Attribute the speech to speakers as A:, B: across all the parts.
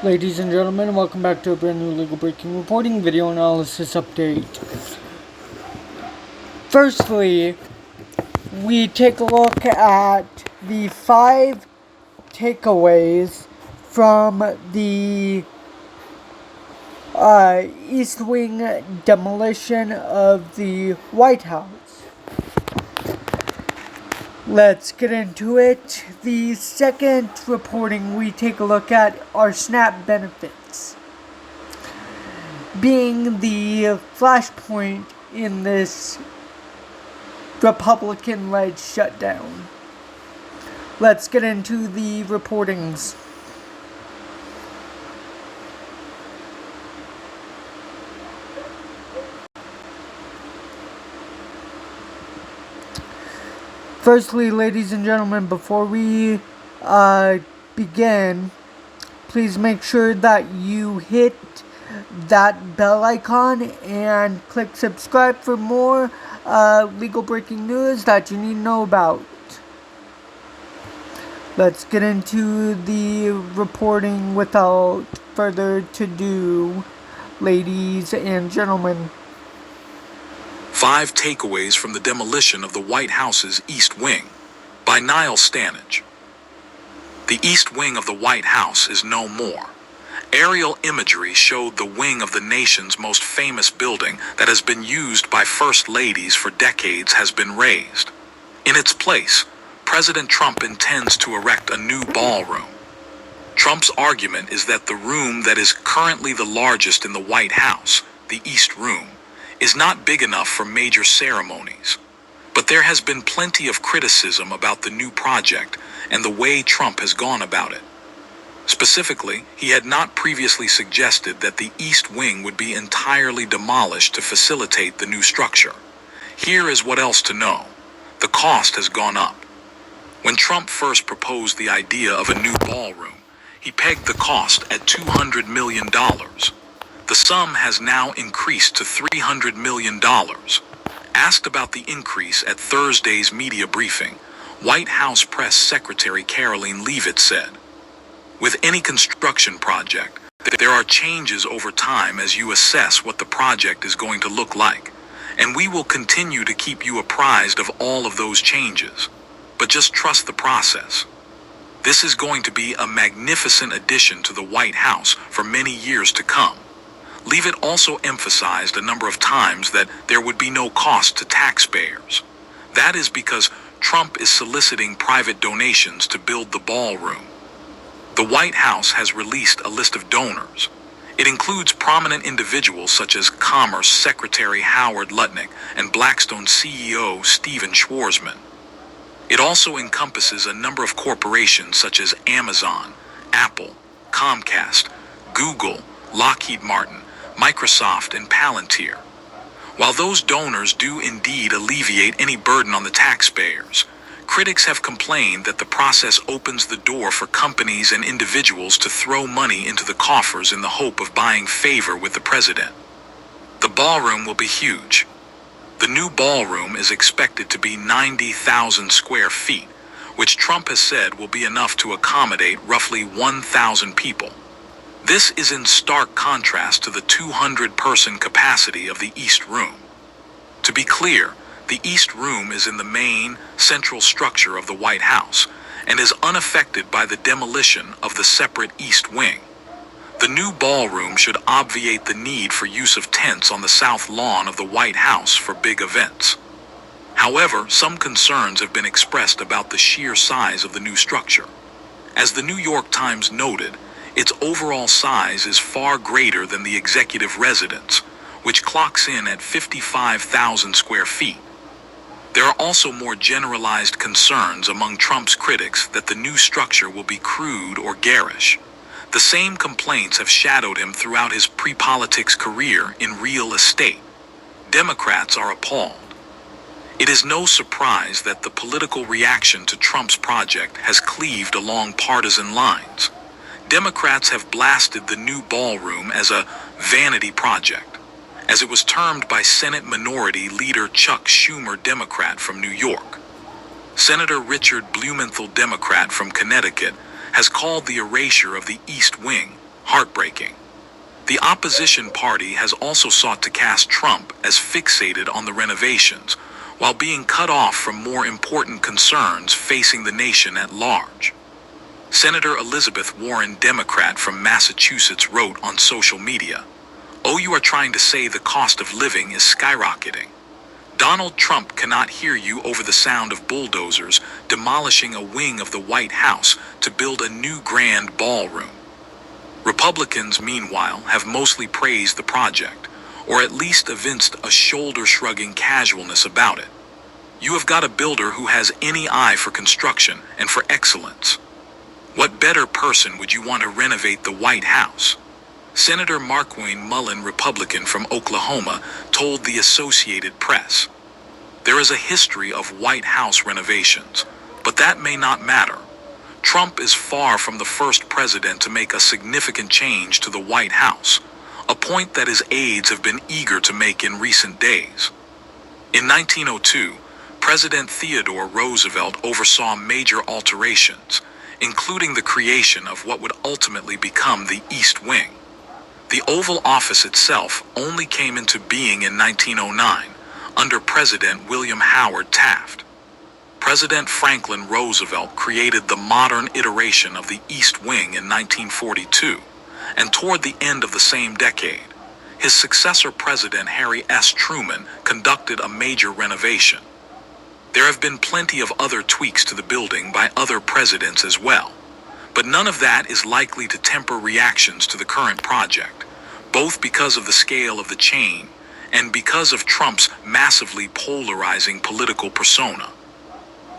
A: Ladies and gentlemen, welcome back to a brand new legal breaking reporting video analysis update. Firstly, we take a look at the 5 takeaways from the East Wing demolition of the White House. Let's get into it. The second reporting we take a look at are SNAP benefits, being the flashpoint in this Republican-led shutdown. Let's get into the reportings. Firstly, ladies and gentlemen, before we begin, please make sure that you hit that bell icon and click subscribe for more legal breaking news that you need to know about. Let's get into the reporting without further ado, ladies and gentlemen.
B: 5 Takeaways from the Demolition of the White House's East Wing by Niall Stanage. The East Wing of the White House is no more. Aerial imagery showed the wing of the nation's most famous building that has been used by first ladies for decades has been razed. In its place, President Trump intends to erect a new ballroom. Trump's argument is that the room that is currently the largest in the White House, the East Room, is not big enough for major ceremonies. But there has been plenty of criticism about the new project and the way Trump has gone about it. Specifically, he had not previously suggested that the East Wing would be entirely demolished to facilitate the new structure. Here is what else to know. The cost has gone up. When Trump first proposed the idea of a new ballroom, he pegged the cost at $200 million. The sum has now increased to $300 million. Asked about the increase at Thursday's media briefing, White House Press Secretary Karoline Leavitt said, "With any construction project, there are changes over time as you assess what the project is going to look like, and we will continue to keep you apprised of all of those changes. But just trust the process. This is going to be a magnificent addition to the White House for many years to come." Leavitt also emphasized a number of times that there would be no cost to taxpayers. That is because Trump is soliciting private donations to build the ballroom. The White House has released a list of donors. It includes prominent individuals such as Commerce Secretary Howard Lutnick and Blackstone CEO Stephen Schwarzman. It also encompasses a number of corporations such as Amazon, Apple, Comcast, Google, Lockheed Martin, Microsoft, and Palantir. While those donors do indeed alleviate any burden on the taxpayers, critics have complained that the process opens the door for companies and individuals to throw money into the coffers in the hope of buying favor with the president. The ballroom will be huge. The new ballroom is expected to be 90,000 square feet, which Trump has said will be enough to accommodate roughly 1,000 people. This is in stark contrast to the 200-person capacity of the East Room. To be clear, the East Room is in the main, central structure of the White House and is unaffected by the demolition of the separate East Wing. The new ballroom should obviate the need for use of tents on the south lawn of the White House for big events. However, some concerns have been expressed about the sheer size of the new structure. As the New York Times noted, its overall size is far greater than the executive residence, which clocks in at 55,000 square feet. There are also more generalized concerns among Trump's critics that the new structure will be crude or garish. The same complaints have shadowed him throughout his pre-politics career in real estate. Democrats are appalled. It is no surprise that the political reaction to Trump's project has cleaved along partisan lines. Democrats have blasted the new ballroom as a vanity project, as it was termed by Senate Minority Leader Chuck Schumer, Democrat from New York. Senator Richard Blumenthal, Democrat from Connecticut, has called the erasure of the East Wing Heartbreaking. The opposition party has also sought to cast Trump as fixated on the renovations, while being cut off from more important concerns facing the nation at large. Senator Elizabeth Warren, Democrat from Massachusetts, wrote on social media, "Oh, you are trying to say the cost of living is skyrocketing. Donald Trump cannot hear you over the sound of bulldozers demolishing a wing of the White House to build a new grand ballroom." Republicans, meanwhile, have mostly praised the project, or at least evinced a shoulder-shrugging casualness about it. You have got a builder who has any eye for construction and for excellence. What better person would you want to renovate the White House? Senator Markwayne Mullin, Republican from Oklahoma, told the Associated Press, "There is a history of White House renovations, but that may not matter. Trump is far from the first president to make a significant change to the White House, a point that his aides have been eager to make in recent days. In 1902, President Theodore Roosevelt oversaw major alterations, including the creation of what would ultimately become the East Wing. The Oval Office itself only came into being in 1909, under President William Howard Taft. President Franklin Roosevelt created the modern iteration of the East Wing in 1942, and toward the end of the same decade, his successor President Harry S. Truman conducted a major renovation. There have been plenty of other tweaks to the building by other presidents as well, but none of that is likely to temper reactions to the current project, both because of the scale of the change and because of Trump's massively polarizing political persona.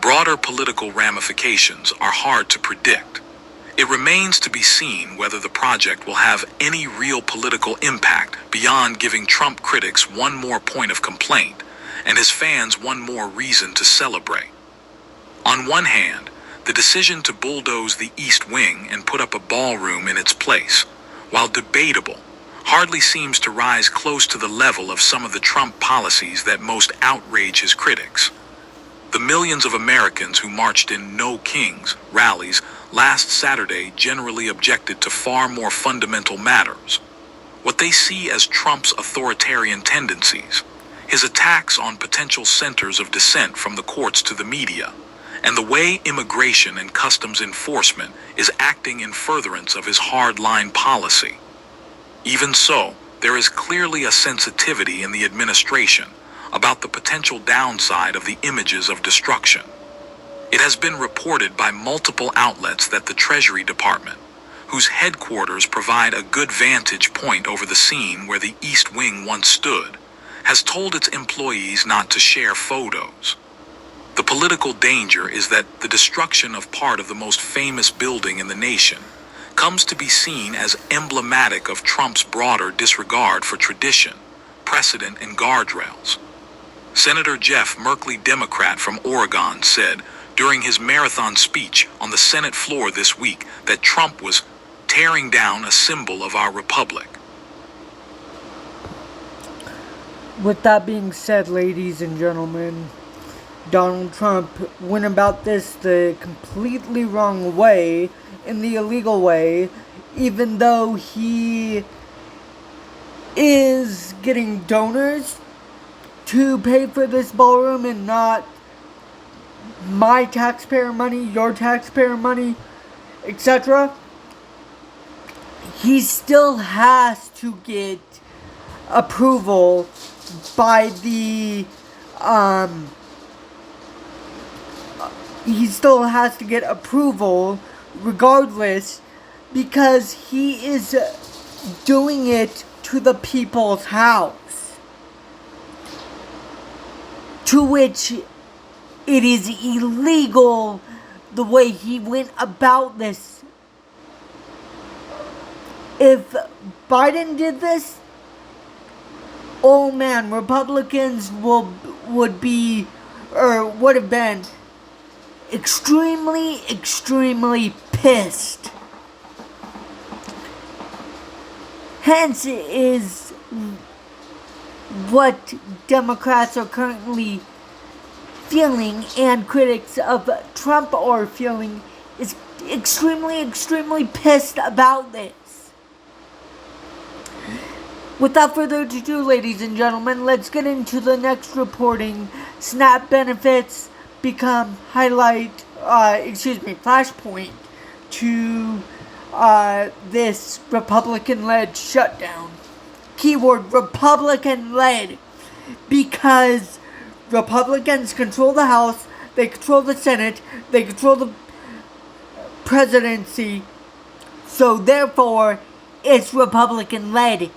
B: Broader political ramifications are hard to predict. It remains to be seen whether the project will have any real political impact beyond giving Trump critics one more point of complaint and his fans one more reason to celebrate. On one hand, the decision to bulldoze the East Wing and put up a ballroom in its place, while debatable, hardly seems to rise close to the level of some of the Trump policies that most outrage his critics. The millions of Americans who marched in No Kings rallies last Saturday generally objected to far more fundamental matters. What they see as Trump's authoritarian tendencies, his attacks on potential centers of dissent from the courts to the media, and the way immigration and customs enforcement is acting in furtherance of his hardline policy. Even so, there is clearly a sensitivity in the administration about the potential downside of the images of destruction. It has been reported by multiple outlets that the Treasury Department, whose headquarters provide a good vantage point over the scene where the East Wing once stood, has told its employees not to share photos. The political danger is that the destruction of part of the most famous building in the nation comes to be seen as emblematic of Trump's broader disregard for tradition, precedent, and guardrails. Senator Jeff Merkley, Democrat from Oregon, said during his marathon speech on the Senate floor this week that Trump was tearing down a symbol of our republic.
A: With that being said, ladies and gentlemen, Donald Trump went about this the completely wrong way, in the illegal way, even though he is getting donors to pay for this ballroom and not my taxpayer money, your taxpayer money, etc. He still has to get approval by the he still has to get approval regardless, because he is doing it to the people's house, to which it is illegal the way he went about this. If Biden did this, oh man, Republicans would have been extremely pissed. Hence is what Democrats are currently feeling, and critics of Trump are feeling, is extremely pissed about this. Without further ado, ladies and gentlemen, let's get into the next reporting. SNAP benefits become flashpoint to this Republican-led shutdown. Keyword Republican-led, because Republicans control the House, they control the Senate, they control the presidency, so therefore it's Republican-led.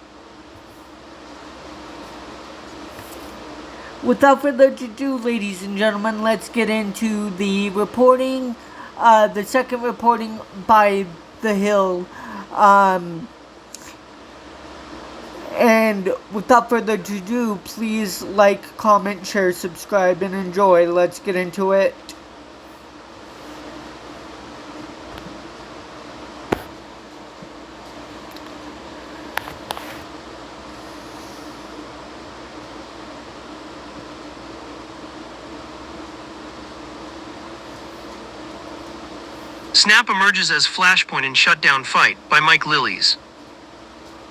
A: Without further ado, ladies and gentlemen, let's get into the reporting, the second reporting by The Hill. And without further ado, please like, comment, share, subscribe, and enjoy. Let's get into it.
C: SNAP emerges as flashpoint in shutdown fight by Mike Lillies.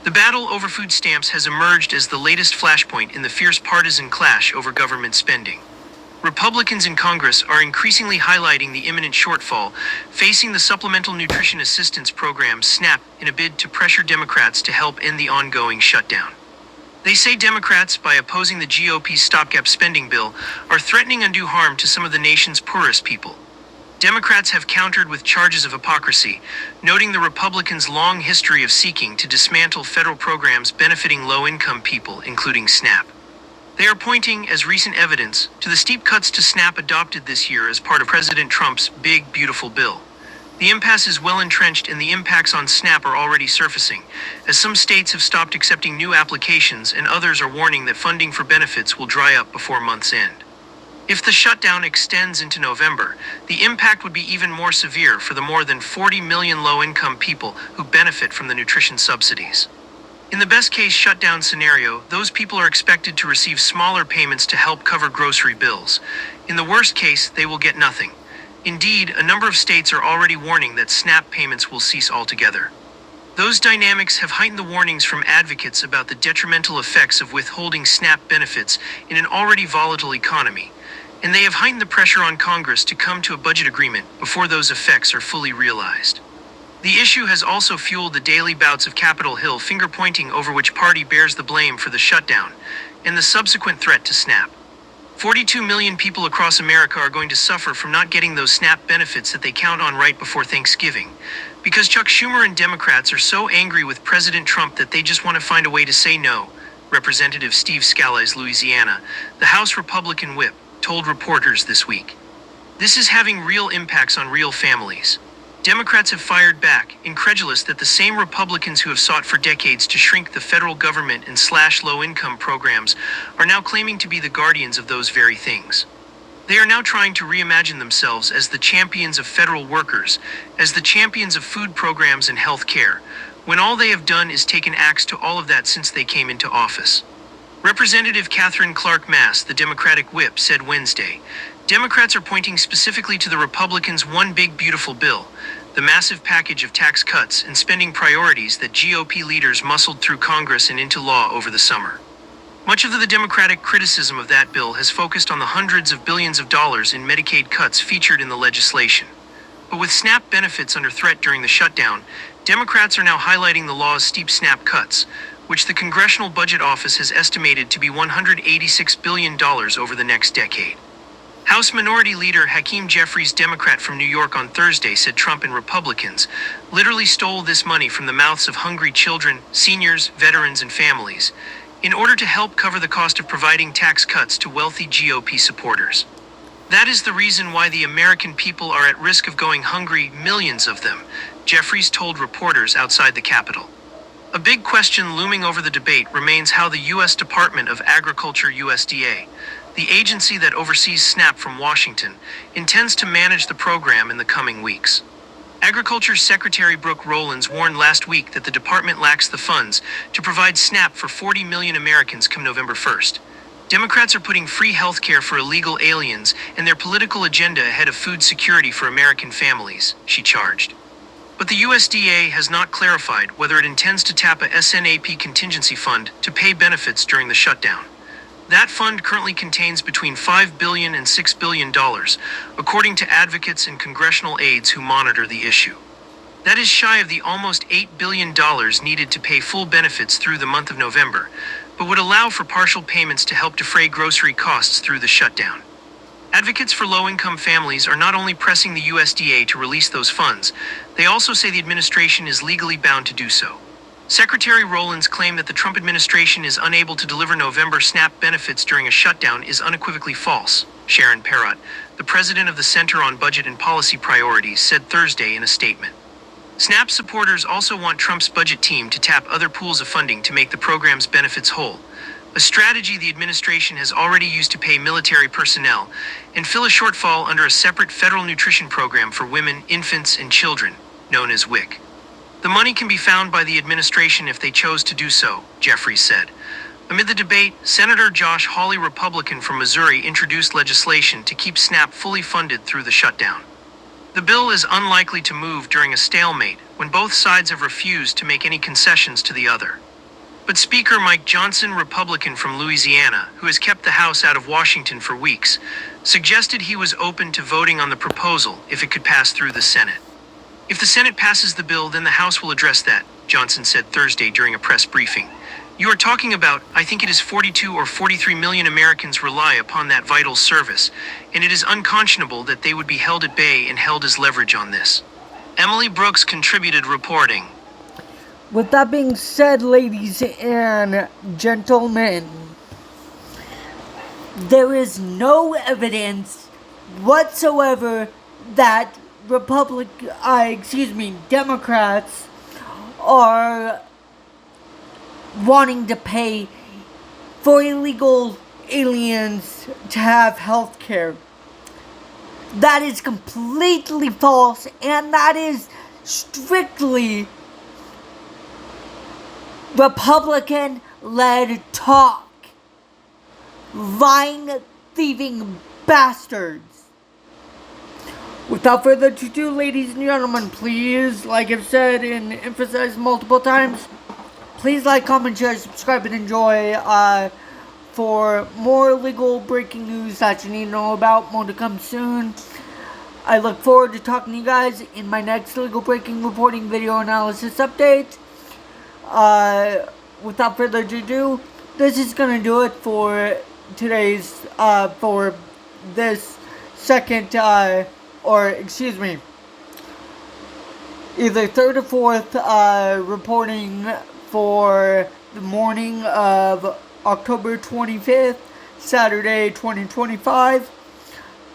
C: The battle over food stamps has emerged as the latest flashpoint in the fierce partisan clash over government spending. Republicans in Congress are increasingly highlighting the imminent shortfall facing the Supplemental Nutrition Assistance Program SNAP in a bid to pressure Democrats to help end the ongoing shutdown. They say Democrats, by opposing the GOP's stopgap spending bill, are threatening undue harm to some of the nation's poorest people. Democrats have countered with charges of hypocrisy, noting the Republicans' long history of seeking to dismantle federal programs benefiting low-income people, including SNAP. They are pointing, as recent evidence, to the steep cuts to SNAP adopted this year as part of President Trump's Big Beautiful Bill. The impasse is well entrenched and the impacts on SNAP are already surfacing, as some states have stopped accepting new applications and others are warning that funding for benefits will dry up before month's end. If the shutdown extends into November, the impact would be even more severe for the more than 40 million low-income people who benefit from the nutrition subsidies. In the best-case shutdown scenario, those people are expected to receive smaller payments to help cover grocery bills. In the worst case, they will get nothing. Indeed, a number of states are already warning that SNAP payments will cease altogether. Those dynamics have heightened the warnings from advocates about the detrimental effects of withholding SNAP benefits in an already volatile economy, and they have heightened the pressure on Congress to come to a budget agreement before those effects are fully realized. The issue has also fueled the daily bouts of Capitol Hill finger-pointing over which party bears the blame for the shutdown and the subsequent threat to SNAP. 42 million people across America are going to suffer from not getting those SNAP benefits that they count on right before Thanksgiving, because Chuck Schumer and Democrats are so angry with President Trump that they just want to find a way to say no, Representative Steve Scalise, Louisiana, the House Republican whip, told reporters this week. This is having real impacts on real families. Democrats have fired back, incredulous that the same Republicans who have sought for decades to shrink the federal government and slash low-income programs are now claiming to be the guardians of those very things. They are now trying to reimagine themselves as the champions of federal workers, as the champions of food programs and health care, when all they have done is take an axe to all of that since they came into office. Representative Catherine Clark Mass, the Democratic whip, said Wednesday, Democrats are pointing specifically to the Republicans' One Big Beautiful Bill, the massive package of tax cuts and spending priorities that GOP leaders muscled through Congress and into law over the summer. Much of the Democratic criticism of that bill has focused on the hundreds of billions of dollars in Medicaid cuts featured in the legislation. But with SNAP benefits under threat during the shutdown, Democrats are now highlighting the law's steep SNAP cuts, which the Congressional Budget Office has estimated to be $186 billion over the next decade. House Minority Leader Hakeem Jeffries, Democrat from New York, on Thursday said Trump and Republicans literally stole this money from the mouths of hungry children, seniors, veterans, and families in order to help cover the cost of providing tax cuts to wealthy GOP supporters. That is the reason why the American people are at risk of going hungry, millions of them, Jeffries told reporters outside the Capitol. A big question looming over the debate remains how the U.S. Department of Agriculture, USDA, the agency that oversees SNAP from Washington, intends to manage the program in the coming weeks. Agriculture Secretary Brooke Rollins warned last week that the department lacks the funds to provide SNAP for 40 million Americans come November 1st. Democrats are putting free health care for illegal aliens and their political agenda ahead of food security for American families, she charged. But the USDA has not clarified whether it intends to tap a SNAP contingency fund to pay benefits during the shutdown. That fund currently contains between $5 billion and $6 billion, according to advocates and congressional aides who monitor the issue. That is shy of the almost $8 billion needed to pay full benefits through the month of November, but would allow for partial payments to help defray grocery costs through the shutdown. Advocates for low-income families are not only pressing the USDA to release those funds, they also say the administration is legally bound to do so. Secretary Rowland's claim that the Trump administration is unable to deliver November SNAP benefits during a shutdown is unequivocally false, Sharon Parrott, the president of the Center on Budget and Policy Priorities, said Thursday in a statement. SNAP supporters also want Trump's budget team to tap other pools of funding to make the program's benefits whole, a strategy the administration has already used to pay military personnel and fill a shortfall under a separate federal nutrition program for women, infants, and children, known as WIC. The money can be found by the administration if they chose to do so, Jeffries said. Amid the debate, Senator Josh Hawley, Republican from Missouri, introduced legislation to keep SNAP fully funded through the shutdown. The bill is unlikely to move during a stalemate when both sides have refused to make any concessions to the other. But Speaker Mike Johnson, Republican from Louisiana, who has kept the House out of Washington for weeks, suggested he was open to voting on the proposal if it could pass through the Senate. If the Senate passes the bill, then the House will address that, Johnson said Thursday during a press briefing. You are talking about, I think it is 42 or 43 million Americans rely upon that vital service, and it is unconscionable that they would be held at bay and held as leverage on this. Emily Brooks contributed reporting.
A: With that being said, ladies and gentlemen, there is no evidence whatsoever that Democrats are wanting to pay for illegal aliens to have health care. That is completely false, and that is strictly Republican-led talk. Lying, thieving bastards. Without further ado, ladies and gentlemen, please, like I've said and emphasized multiple times, please like, comment, share, subscribe, and enjoy for more legal breaking news that you need to know about. More to come soon. I look forward to talking to you guys in my next legal breaking reporting video analysis update. Without further ado, this is going to do it for today's, for this second, either third or fourth reporting for the morning of October 25th, Saturday 2025.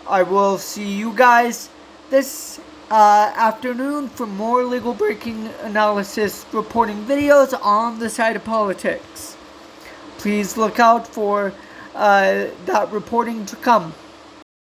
A: I will see you guys this afternoon for more legal breaking analysis reporting videos on the side of politics. Please look out for that reporting to come.